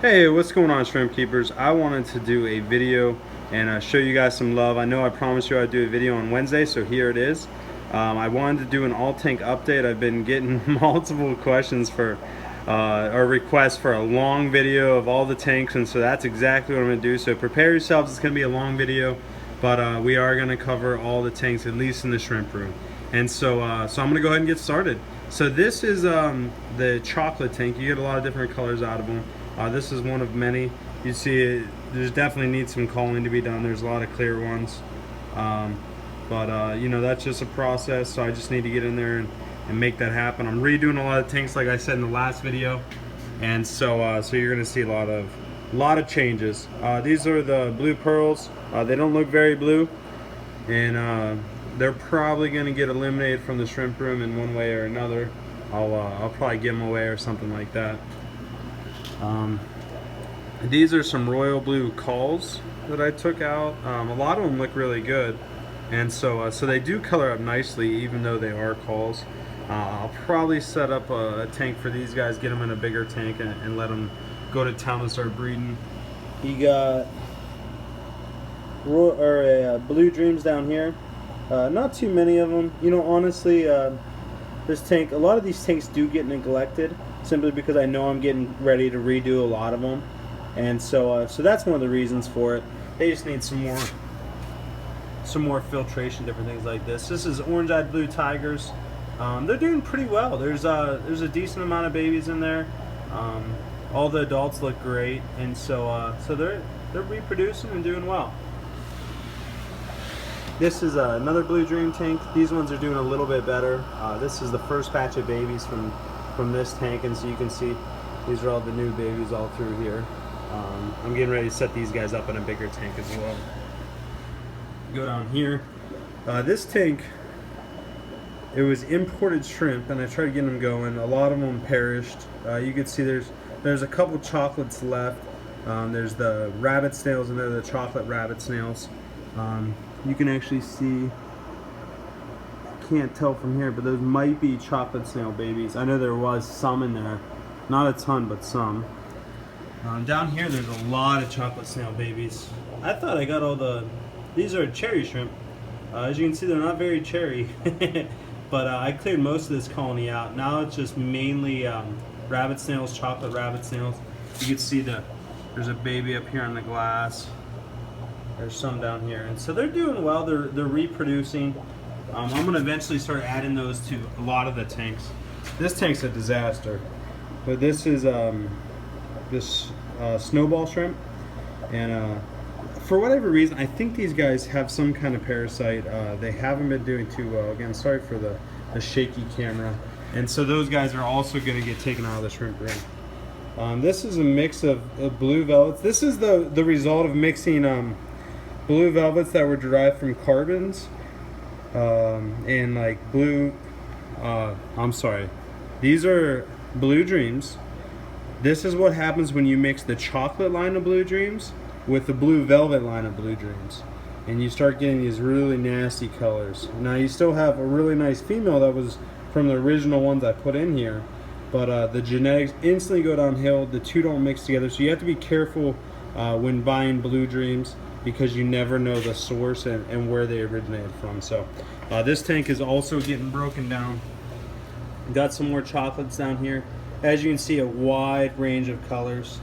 Hey, what's going on, shrimp keepers? I wanted to do a video and show you guys some love. I know I promised you I'd do a video on Wednesday, so here it is. I wanted to do an all tank update. I've been getting multiple questions for or requests for a long video of all the tanks, and so that's exactly what I'm going to do. So prepare yourselves, it's going to be a long video, but we are going to cover all the tanks, at least in the shrimp room. And so I'm going to go ahead and get started. So this is the chocolate tank. You get a lot of different colors out of them. This is one of many. You see, there's definitely needs some culling to be done. There's a lot of clear ones, but you know, that's just a process. So I just need to get in there and make that happen. I'm redoing a lot of tanks, like I said in the last video, and so so you're gonna see a lot of changes. These are the blue pearls. They don't look very blue, and they're probably gonna get eliminated from the shrimp room in one way or another. I'll probably give them away or something like that. These are some royal blue culls that I took out. A lot of them look really good, and so they do color up nicely even though they are culls. I'll probably set up a tank for these guys, get them in a bigger tank, and let them go to town and start breeding. You got blue dreams down here. Not too many of them. You know, honestly, this tank, a lot of these tanks do get neglected simply because I know I'm getting ready to redo a lot of them, and so that's one of the reasons for it. They just need some more filtration, different things like this. This is orange-eyed blue tigers. They're doing pretty well. There's a decent amount of babies in there. All the adults look great, and so they're reproducing and doing well. This is another blue dream tank. These ones are doing a little bit better. This is the first batch of babies from this tank, and so you can see these are all the new babies all through here. I'm getting ready to set these guys up in a bigger tank as well. Go down here. This tank, it was imported shrimp, and I tried getting them going. A lot of them perished. You can see there's a couple chocolates left. There's the rabbit snails, and they're the chocolate rabbit snails. You can actually see, can't tell from here, but those might be chocolate snail babies. I know there was some in there, not a ton, but some. Down here there's a lot of chocolate snail babies. I thought I got all these are cherry shrimp. As you can see, they're not very cherry, but I cleared most of this colony out. Now it's just mainly rabbit snails, chocolate rabbit snails. You can see there's a baby up here on the glass. There's some down here, and so they're doing well. They're reproducing. I'm gonna eventually start adding those to a lot of the tanks. This tank's a disaster, but this is this snowball shrimp, and for whatever reason, I think these guys have some kind of parasite. They haven't been doing too well. Again, sorry for the shaky camera. And so those guys are also gonna get taken out of the shrimp room. This is a mix of blue velvets. This is the result of mixing blue velvets that were derived from carbons and like blue, I'm sorry, these are blue dreams. This is what happens when you mix the chocolate line of blue dreams with the blue velvet line of blue dreams, and you start getting these really nasty colors. Now you still have a really nice female that was from the original ones I put in here, but the genetics instantly go downhill. The two don't mix together, so you have to be careful when buying blue dreams, because you never know the source and where they originated from. So this tank is also getting broken down. Got some more chocolates down here. As you can see, a wide range of colors.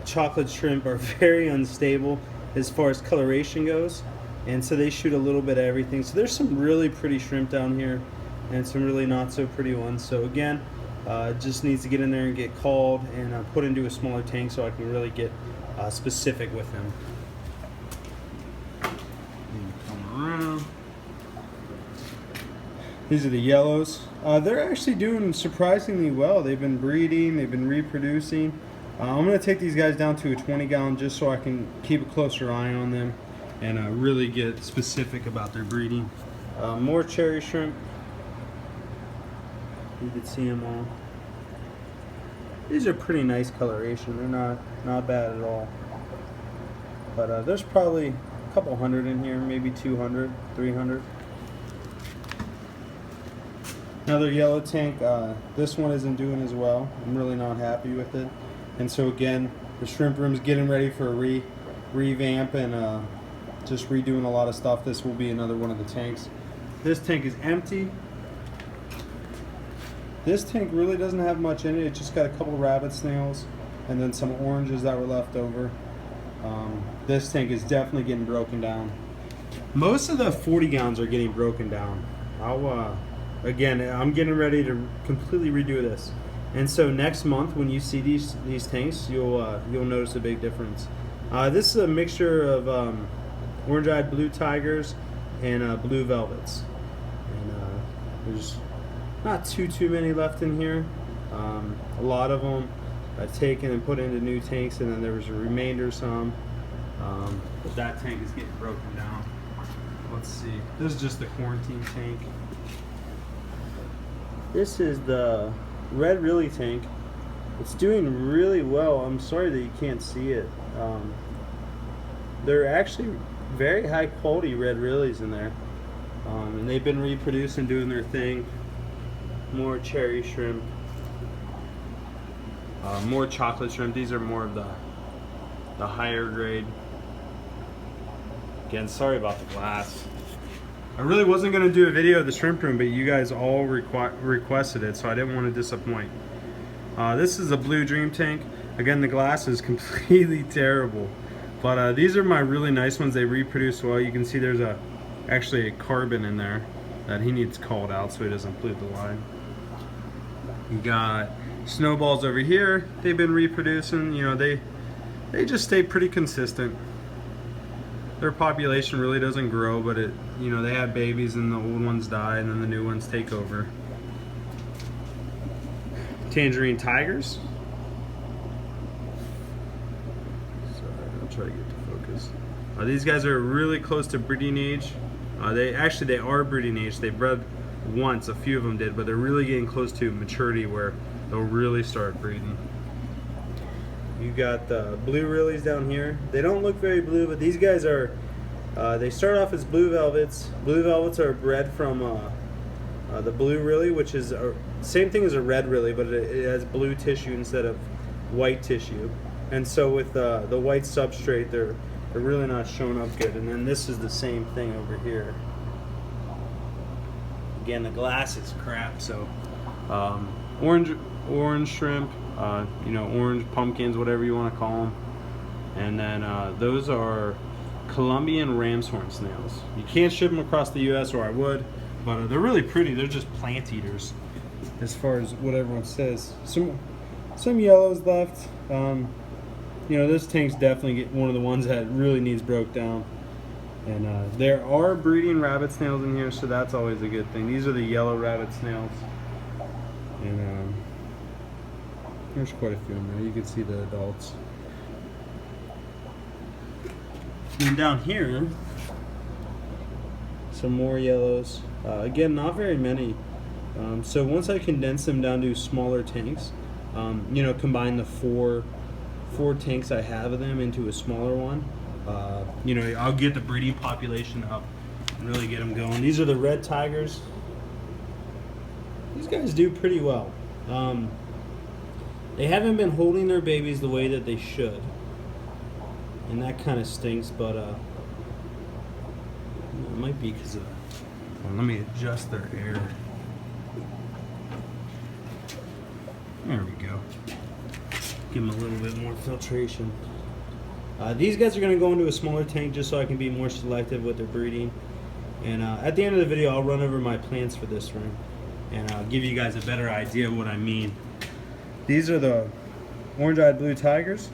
Chocolate shrimp are very unstable as far as coloration goes, and so they shoot a little bit of everything. So there's some really pretty shrimp down here and some really not so pretty ones. So again, just needs to get in there and get called and put into a smaller tank so I can really get specific with them. Around. These are the yellows. They're actually doing surprisingly well. They've been breeding, they've been reproducing. I'm going to take these guys down to a 20-gallon just so I can keep a closer eye on them and really get specific about their breeding. More cherry shrimp. You can see them all. These are pretty nice coloration. They're not bad at all. But there's probably a couple hundred in here, maybe 200, 300. Another yellow tank. This one isn't doing as well. I'm really not happy with it. And so again, The shrimp room's getting ready for a revamp and just redoing a lot of stuff. This will be another one of the tanks. This tank is empty. This tank really doesn't have much in it. It just got a couple rabbit snails and then some oranges that were left over. This tank is definitely getting broken down. Most of the 40 gallons are getting broken down. Again, I'm getting ready to completely redo this. And so next month when you see these tanks, you'll notice a big difference. This is a mixture of orange-eyed blue tigers and blue velvets. And there's not too many left in here. A lot of them I've taken and put into new tanks, and then there was a remainder some. But that tank is getting broken down. Let's see. This is just the quarantine tank. This is the red really tank. It's doing really well. I'm sorry that you can't see it. They're actually very high quality red reallys in there. And they've been reproducing, doing their thing. More cherry shrimp. More chocolate shrimp. These are more of the higher grade. Again, sorry about the glass. I really wasn't going to do a video of the shrimp room, but you guys all requested it, so I didn't want to disappoint. This is a blue dream tank. Again, the glass is completely terrible, but these are my really nice ones. They reproduce well. You can see there's actually a carbon in there that he needs called out so he doesn't pollute the line. You got snowballs over here. They've been reproducing. You know, they just stay pretty consistent. Their population really doesn't grow, but they have babies and the old ones die and then the new ones take over. Tangerine tigers. Sorry, I'll try to get to focus. These guys are really close to breeding age. They are breeding age. They bred once, a few of them did, but they're really getting close to maturity where they'll really start breeding. You got the blue reallys down here. They don't look very blue, but these guys are, they start off as blue velvets. Blue velvets are bred from the blue really, which is same thing as a red really, but it has blue tissue instead of white tissue. And so with the white substrate, they're really not showing up good. And then this is the same thing over here. Again, the glass is crap, so orange shrimp. Orange pumpkins, whatever you want to call them. And then those are Colombian ram's horn snails. You can't ship them across the U.S., or I would, but they're really pretty. They're just plant eaters, as far as what everyone says. Some yellows left. This tank's definitely one of the ones that really needs broke down. And there are breeding rabbit snails in here, so that's always a good thing. These are the yellow rabbit snails. And there's quite a few in there. You can see the adults. And down here, some more yellows. Again, not very many. So once I condense them down to smaller tanks, combine the four tanks I have of them into a smaller one, I'll get the breeding population up and really get them going. These are the red tigers. These guys do pretty well. They haven't been holding their babies the way that they should, and that kind of stinks, but it might be because of let me adjust their air. There we go. Give them a little bit more filtration. These guys are going to go into a smaller tank just so I can be more selective with their breeding. And at the end of the video, I'll run over my plans for this room, and I'll give you guys a better idea of what I mean. These are the orange-eyed blue tigers.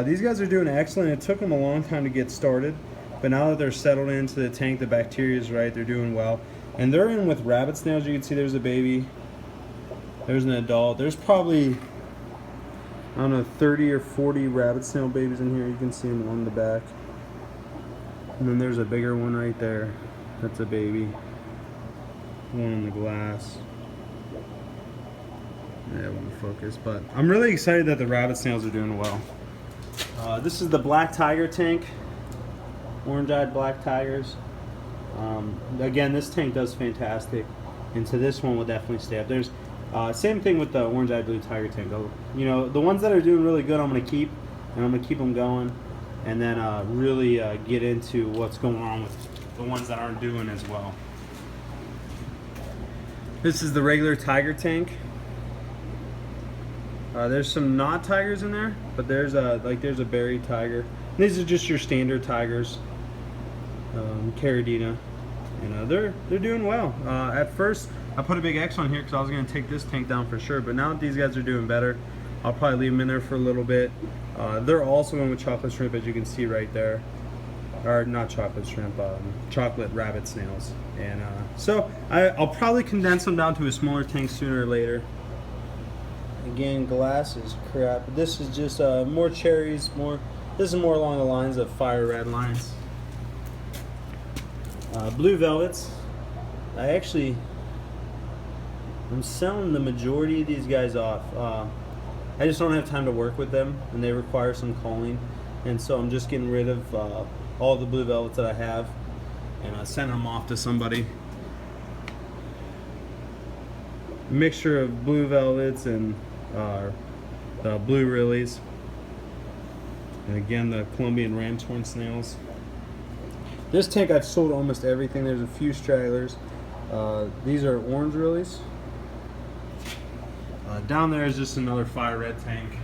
These guys are doing excellent. It took them a long time to get started, but now that they're settled into the tank, the bacteria is right, they're doing well. And they're in with rabbit snails. You can see there's a baby, there's an adult. There's probably, I don't know, 30 or 40 rabbit snail babies in here. You can see them along the back. And then there's a bigger one right there. That's a baby. One in the glass. Yeah, it won't focus, but I'm really excited that the rabbit snails are doing well. This is the black tiger tank. Orange-eyed black tigers. Again, this tank does fantastic, and so this one will definitely stay up. There's same thing with the orange-eyed blue tiger tank. The ones that are doing really good I'm going to keep. and I'm gonna keep them going, and then really get into what's going on with the ones that aren't doing as well. This is the regular tiger tank. There's some not tigers in there, but there's a berry tiger. And these are just your standard tigers, Caridina, and they're doing well. At first, I put a big X on here because I was going to take this tank down for sure, but now that these guys are doing better, I'll probably leave them in there for a little bit. They're also in with chocolate shrimp, as you can see right there. Or not chocolate shrimp, chocolate rabbit snails. And so I'll probably condense them down to a smaller tank sooner or later. Again, glass is crap. This is just more cherries, this is more along the lines of fire red lines. Blue velvets. I'm selling the majority of these guys off. I just don't have time to work with them, and they require some culling, and so I'm just getting rid of all the blue velvets that I have, and sending them off to somebody. A mixture of blue velvets and the blue rillies, and again the Colombian ram's horn snails. This tank I've sold almost everything. There's a few stragglers. These are orange rillies. Down there is just another fire red tank.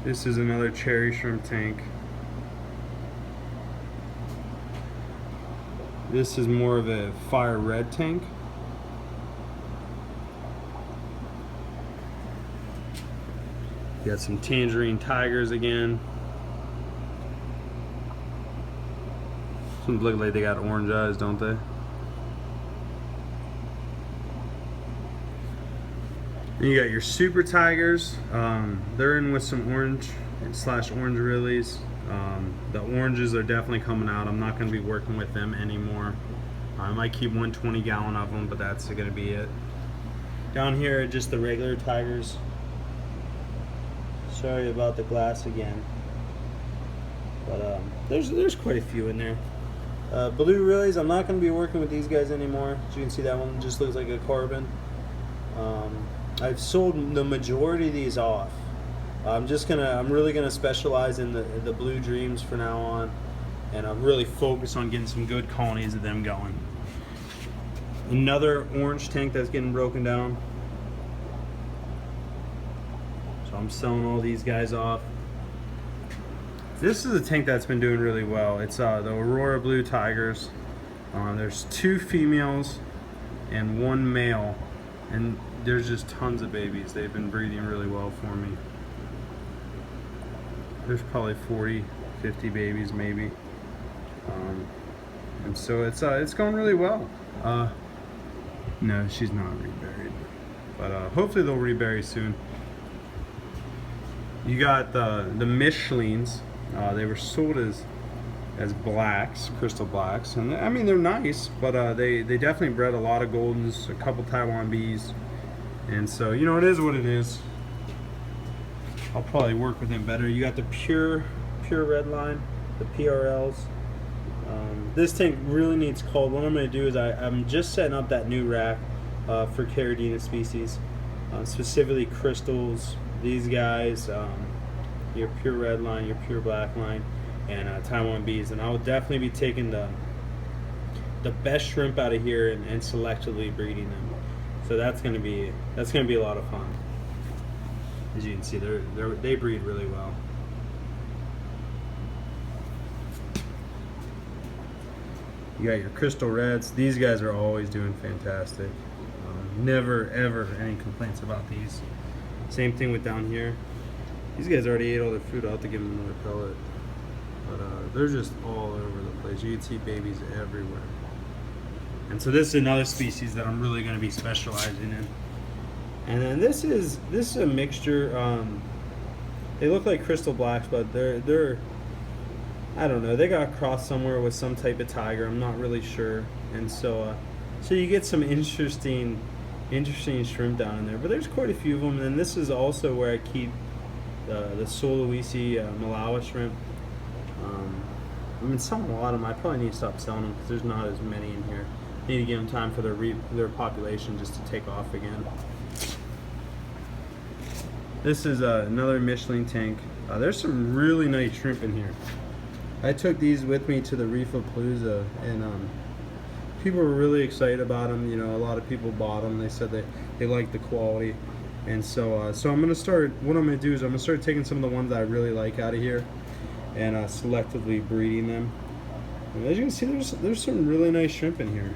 This is another cherry shrimp tank. This is more of a fire red tank. You got some tangerine tigers again. Some look like they got orange eyes, don't they? And you got your super tigers. They're in with some orange / orange rillies. The oranges are definitely coming out. I'm not going to be working with them anymore. I might keep 120 gallon of them, but that's going to be it. Down here are just the regular tigers. Sorry about the glass again, but there's quite a few in there. Blue rillies, I'm not going to be working with these guys anymore. As you can see, that one just looks like a carbon. I've sold the majority of these off. I'm really gonna specialize in the blue dreams for now on, and I'm really focused on getting some good colonies of them going. Another orange tank that's getting broken down. So I'm selling all these guys off. This is a tank that's been doing really well. It's the Aurora blue tigers. There's 2 females and 1 male, and there's just tons of babies. They've been breeding really well for me. There's probably 40, 50 babies maybe. And so it's going really well. No, she's not reburied, but hopefully they'll rebury soon. You got the Michelins. They were sold as blacks, crystal blacks, and I mean they're nice, but they definitely bred a lot of Goldens, a couple Taiwan bees, and so you know it is what it is. I'll probably work with them better. You got the pure red line, the PRLs. This tank really needs cold. What I'm going to do is I'm just setting up that new rack for Caridina species, specifically crystals, these guys, your pure red line, your pure black line, and Taiwan bees. And I will definitely be taking the best shrimp out of here and selectively breeding them. So that's gonna be a lot of fun. As you can see, they breed really well. You got your crystal reds. These guys are always doing fantastic. Never ever any complaints about these. Same thing with down here. These guys already ate all their food. I'll have to give them another pellet. But they're just all over the place. You can see babies everywhere. And so this is another species that I'm really going to be specializing in. And then this is a mixture. They look like crystal blacks, but they're I don't know. They got crossed somewhere with some type of tiger. I'm not really sure. And so you get some interesting shrimp down in there. But there's quite a few of them. And then this is also where I keep the Sulawesi Malawi shrimp. I've been selling a lot of them. I probably need to stop selling them because there's not as many in here. I need to give them time for their population just to take off again. This is another Michelin tank. There's some really nice shrimp in here. I took these with me to the Reefapalooza, and people were really excited about them. You know, a lot of people bought them. They said they liked the quality, and so I'm gonna start. What I'm gonna do is I'm gonna start taking some of the ones that I really like out of here, and selectively breeding them. And as you can see, there's some really nice shrimp in here.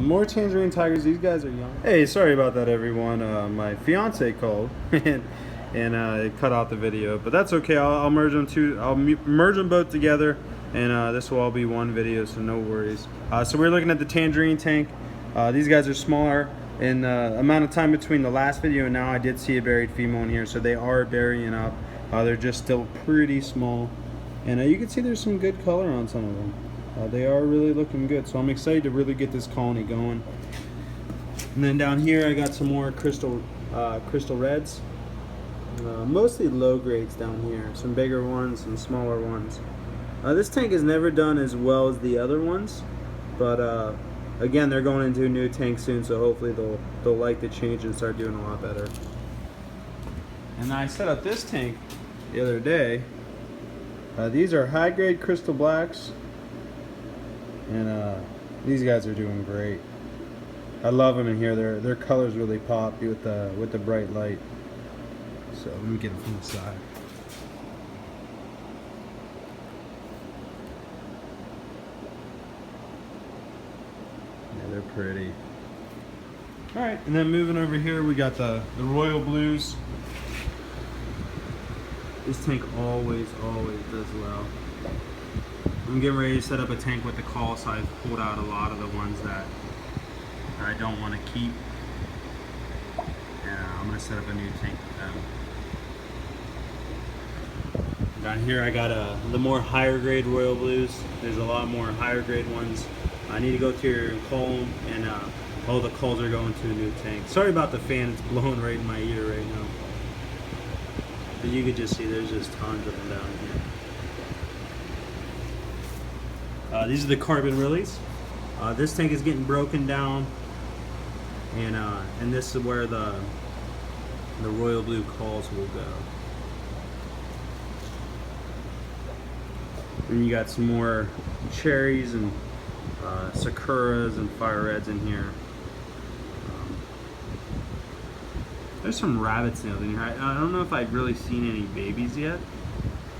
More tangerine tigers. These guys are young. Hey, sorry about that, everyone. My fiance called and it cut out the video, but that's okay. I'll merge them merge them both together, and this will all be one video, so no worries. So we're looking at the tangerine tank. These guys are smaller. In the amount of time between the last video and now, I did see a buried female in here, so they are burying up. They're just still pretty small, and you can see there's some good color on some of them. They are really looking good, so I'm excited to really get this colony going. And then down here I got some more crystal reds. Mostly low grades down here. Some bigger ones, some smaller ones. This tank has never done as well as the other ones, but again, they're going into a new tank soon, so hopefully they'll like the change and start doing a lot better. And I set up this tank the other day. These are high grade crystal blacks. And these guys are doing great. I love them in here. Their colors really pop with the bright light. So let me get them from the side. Yeah, they're pretty. All right, and then moving over here, we got the royal blues. This tank always does well. I'm getting ready to set up a tank with the call, so I've pulled out a lot of the ones that I don't want to keep. And I'm going to set up a new tank with them. Down here I got the more higher grade royal blues. There's a lot more higher grade ones. I need to go through and cull them, and all the culls are going to a new tank. Sorry about the fan, it's blowing right in my ear right now. But you can just see there's just tons of them down here. These are the carbon lilies. This tank is getting broken down, and this is where the royal blue culls will go. And you got some more cherries and sakuras and fire reds in here. There's some rabbit snails in here. I don't know if I've really seen any babies yet.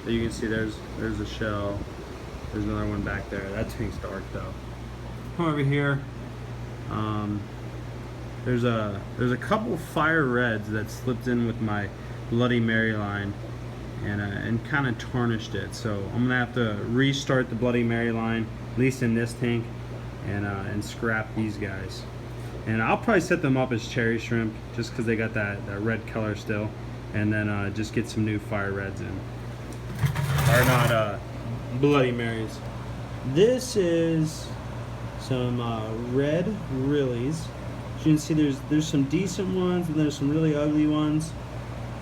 But you can see there's a shell. There's another one back there. That tank's dark though. Come over here. There's a couple fire reds that slipped in with my Bloody Mary line, and kind of tarnished it. So I'm gonna have to restart the Bloody Mary line, at least in this tank, and scrap these guys. And I'll probably set them up as cherry shrimp, just because they got that red color still, and then just get some new fire reds in. Or not Bloody Marys. This is some red rillies. As you can see, there's some decent ones and there's some really ugly ones,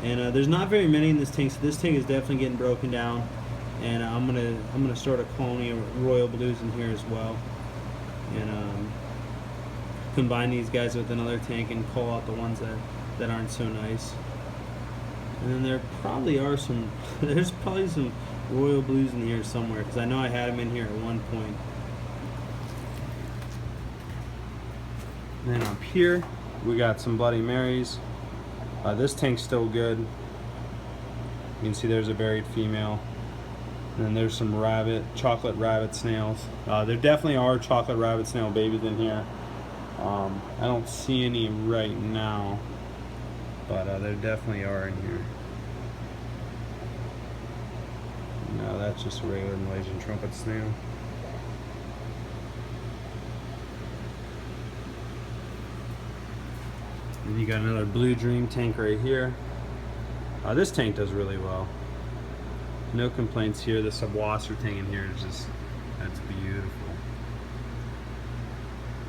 and there's not very many in this tank, so this tank is definitely getting broken down. And I'm gonna start a colony of royal blues in here as well, and combine these guys with another tank and cull out the ones that aren't so nice. And then there probably are some there's probably some royal blues in here somewhere, because I know I had them in here at one point. And then up here we got some Bloody Marys. This tank's still good. You can see there's a buried female. And then there's some chocolate rabbit snails. There definitely are chocolate rabbit snail babies in here. I don't see any right now, but there definitely are in here. No, that's just a regular Malaysian trumpet snail. And you got another Blue Dream tank right here. This tank does really well. No complaints here. The subwasser tank in here is just, that's beautiful.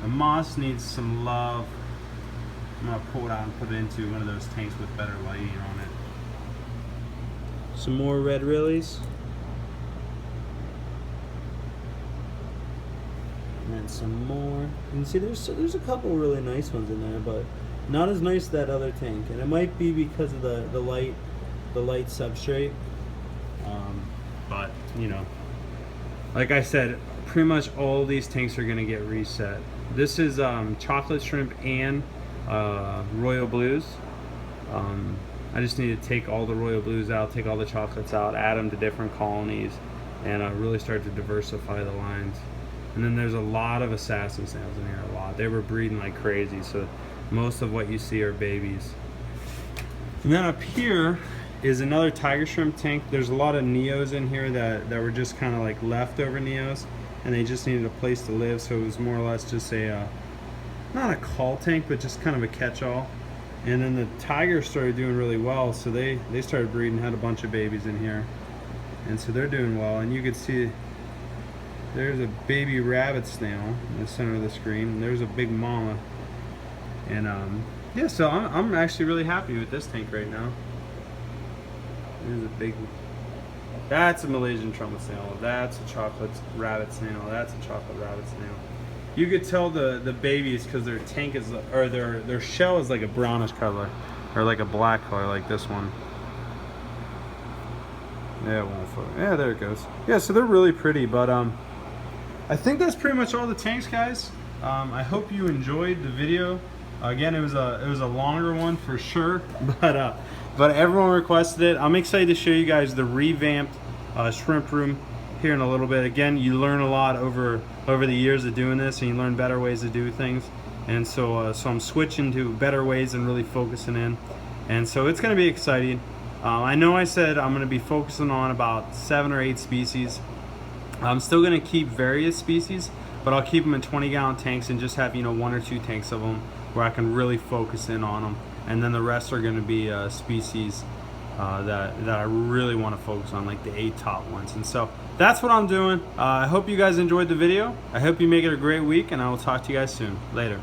The moss needs some love. I'm gonna pull it out and put it into one of those tanks with better lighting on it. Some more red rillies. And then some more. You can see there's a couple really nice ones in there, but Not as nice as that other tank, and it might be because of the light substrate. But you know, like I said, pretty much all these tanks are gonna get reset. This is chocolate shrimp and royal blues. I just need to take all the royal blues out, take all the chocolates out, add them to different colonies, and really start to diversify the lines. And then there's a lot of assassin snails in here, a lot. They were breeding like crazy, so most of what you see are babies. And then up here is another tiger shrimp tank. There's a lot of neos in here that were just kind of like leftover neos, and they just needed a place to live, so it was more or less just a, not a call tank, but just kind of a catch-all. And then the tigers started doing really well, so they started breeding, had a bunch of babies in here. And so they're doing well, and you can see there's a baby rabbit snail in the center of the screen, and there's a big mama. And yeah, so I'm actually really happy with this tank right now. There's a big, that's a Malaysian trumpet snail, that's a chocolate rabbit snail, that's a chocolate rabbit snail. You could tell the babies because their tank is, or their shell is like a brownish color, or like a black color, like this one. Yeah, it won't focus. Yeah, there it goes. Yeah, so they're really pretty, but I think that's pretty much all the tanks, guys. I hope you enjoyed the video. Again, it was a longer one for sure, but everyone requested it. I'm excited to show you guys the revamped shrimp room here in a little bit. Again, you learn a lot over the years of doing this, and you learn better ways to do things. And so I'm switching to better ways and really focusing in. And so it's going to be exciting. I know I said I'm going to be focusing on about 7 or 8 species. I'm still going to keep various species, but I'll keep them in 20-gallon tanks and just have, you know, 1 or 2 tanks of them where I can really focus in on them. And then the rest are going to be species that I really want to focus on, like the 8 top ones. And so that's what I'm doing. I hope you guys enjoyed the video. I hope you make it a great week, and I will talk to you guys soon. Later.